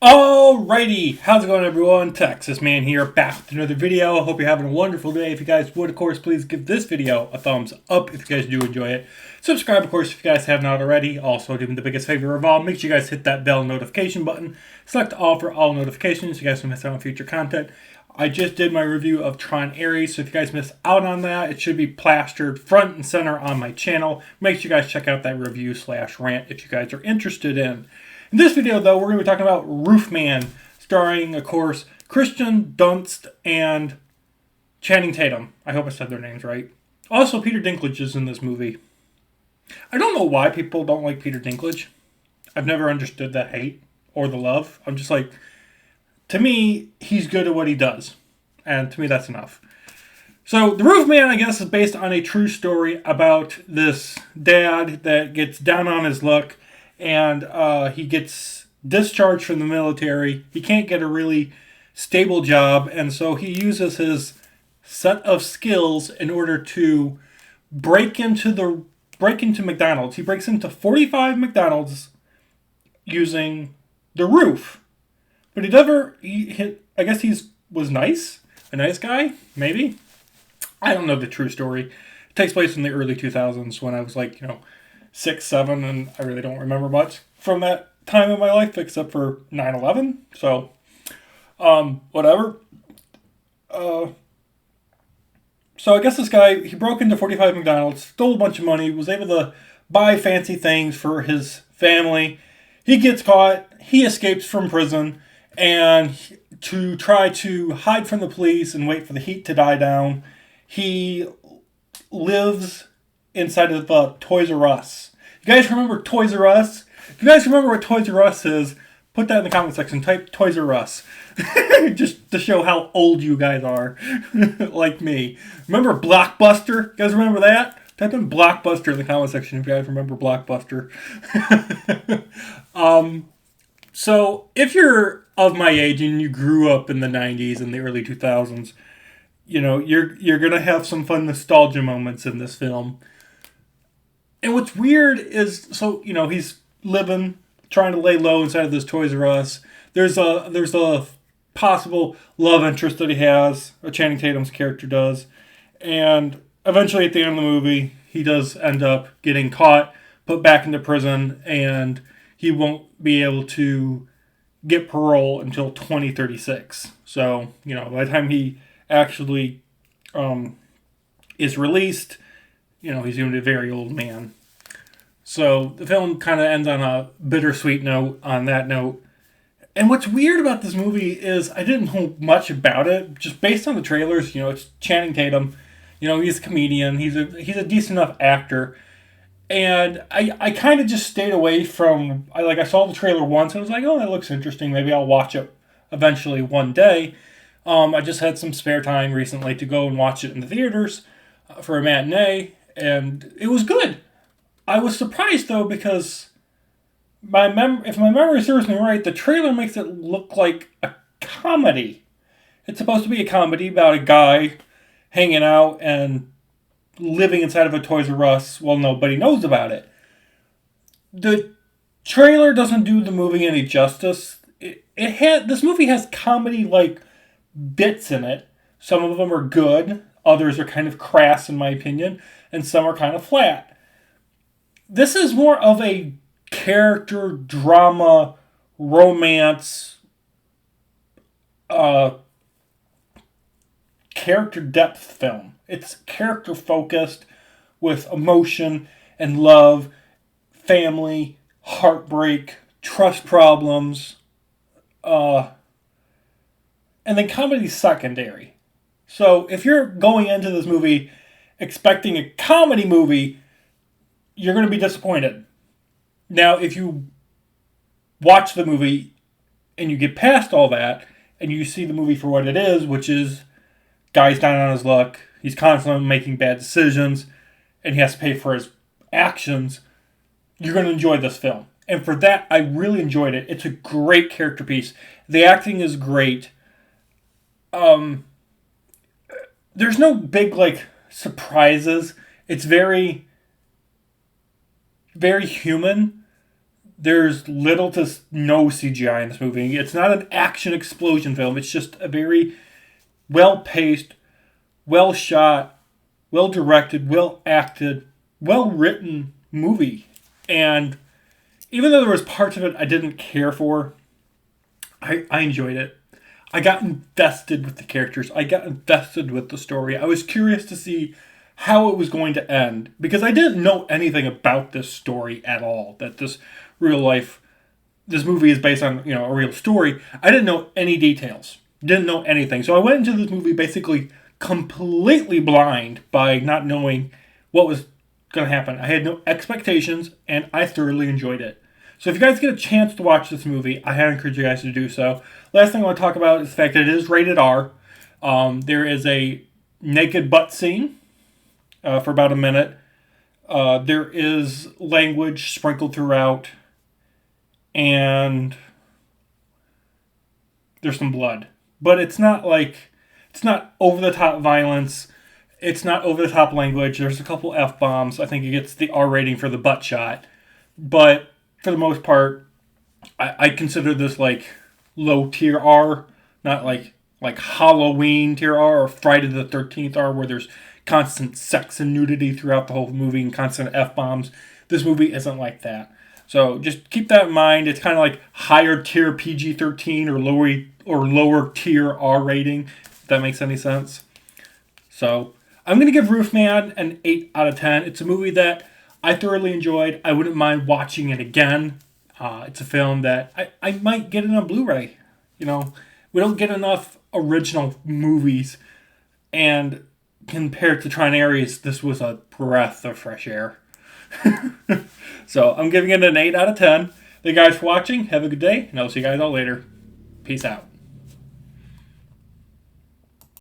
Alrighty, how's it going everyone? Texas Man here, back with another video. Hope you're having a wonderful day. If you guys would, of course, please give this video a thumbs up if you guys do enjoy it. Subscribe, of course, if you guys have not already. Also, do me the biggest favor of all, make sure you guys hit that bell notification button. Select all for all notifications so you guys don't miss out on future content. I just did my review of Tron Ares, so if you guys missed out on that, it should be plastered front and center on my channel. Make sure you guys check out that review/rant if you guys are interested in. In this video, though, we're going to be talking about Roofman, starring, of course, Kristen Dunst and Channing Tatum. I hope I said their names right. Also, Peter Dinklage is in this movie. I don't know why people don't like Peter Dinklage. I've never understood that hate or the love. I'm just like, to me, he's good at what he does. And to me, that's enough. So, The Roofman, I guess, is based on a true story about this dad that gets down on his luck. And he gets discharged from the military. He can't get a really stable job, and so he uses his set of skills in order to break into McDonald's. He breaks into 45 McDonald's using the roof. But I guess was nice, a nice guy, maybe. I don't know the true story. It takes place in the early 2000s when I was like, 6, 7, and I really don't remember much from that time in my life except for 9/11. So, whatever. So I guess this guy, he broke into 45 McDonald's, stole a bunch of money, was able to buy fancy things for his family. He gets caught, he escapes from prison, and to try to hide from the police and wait for the heat to die down, he lives inside of Toys R Us. You guys remember Toys R Us? If you guys remember what Toys R Us is, put that in the comment section. Type Toys R Us. Just to show how old you guys are. Like me. Remember Blockbuster? You guys remember that? Type in Blockbuster in the comment section if you guys remember Blockbuster. So, if you're of my age and you grew up in the 90s and the early 2000s, you're going to have some fun nostalgia moments in this film. And what's weird is, he's trying to lay low inside of this Toys R Us. There's a possible love interest that he has, or Channing Tatum's character does. And eventually at the end of the movie, he does end up getting caught, put back into prison, and he won't be able to get parole until 2036. So, by the time he actually is released, he's going to be a very old man. So the film kind of ends on a bittersweet note on that note. And what's weird about this movie is I didn't know much about it. Just based on the trailers, it's Channing Tatum. He's a comedian. He's a decent enough actor. And I kind of just stayed away from... I saw the trailer once and I was like, oh, that looks interesting. Maybe I'll watch it eventually one day. I just had some spare time recently to go and watch it in the theaters for a matinee. And it was good. I was surprised, though, because if my memory serves me right, the trailer makes it look like a comedy. It's supposed to be a comedy about a guy hanging out and living inside of a Toys R Us while nobody knows about it. The trailer doesn't do the movie any justice. This movie has comedy-like bits in it. Some of them are good. Others are kind of crass, in my opinion. And some are kind of flat. This is more of a character, drama, romance, character depth film. It's character focused with emotion and love, family, heartbreak, trust problems, and then comedy's secondary. So if you're going into this movie expecting a comedy movie, you're going to be disappointed. Now, if you watch the movie and you get past all that and you see the movie for what it is, which is guy's down on his luck, he's constantly making bad decisions, and he has to pay for his actions, you're going to enjoy this film. And for that, I really enjoyed it. It's a great character piece. The acting is great. There's no big, surprises. It's very, very human. There's little to no CGI in this movie. It's not an action explosion film. It's just a very well paced, well shot, well directed, well acted, well written movie. And even though there was parts of it I didn't care for, I enjoyed it. I got invested with the characters. I got invested with the story. I was curious to see how it was going to end because I didn't know anything about this story at all. That this movie is based on a real story. I didn't know any details. Didn't know anything. So I went into this movie basically completely blind by not knowing what was going to happen. I had no expectations and I thoroughly enjoyed it. So if you guys get a chance to watch this movie, I highly encourage you guys to do so. Last thing I want to talk about is the fact that it is rated R. There is a naked butt scene for about a minute. There is language sprinkled throughout. And there's some blood. But it's not over-the-top violence. It's not over-the-top language. There's a couple F-bombs. I think it gets the R rating for the butt shot. But for the most part, I consider this like low tier R, not like Halloween tier R or Friday the 13th R, where there's constant sex and nudity throughout the whole movie and constant F-bombs. This movie isn't like that. So just keep that in mind. It's kind of like higher tier PG-13 or lower tier R rating, if that makes any sense. So I'm going to give Roofman an 8 out of 10. It's a movie that I thoroughly enjoyed. I wouldn't mind watching it again. It's a film that I might get in on Blu-ray. We don't get enough original movies. And compared to Tron Ares, this was a breath of fresh air. So I'm giving it an 8 out of 10. Thank you guys for watching. Have a good day. And I'll see you guys all later. Peace out.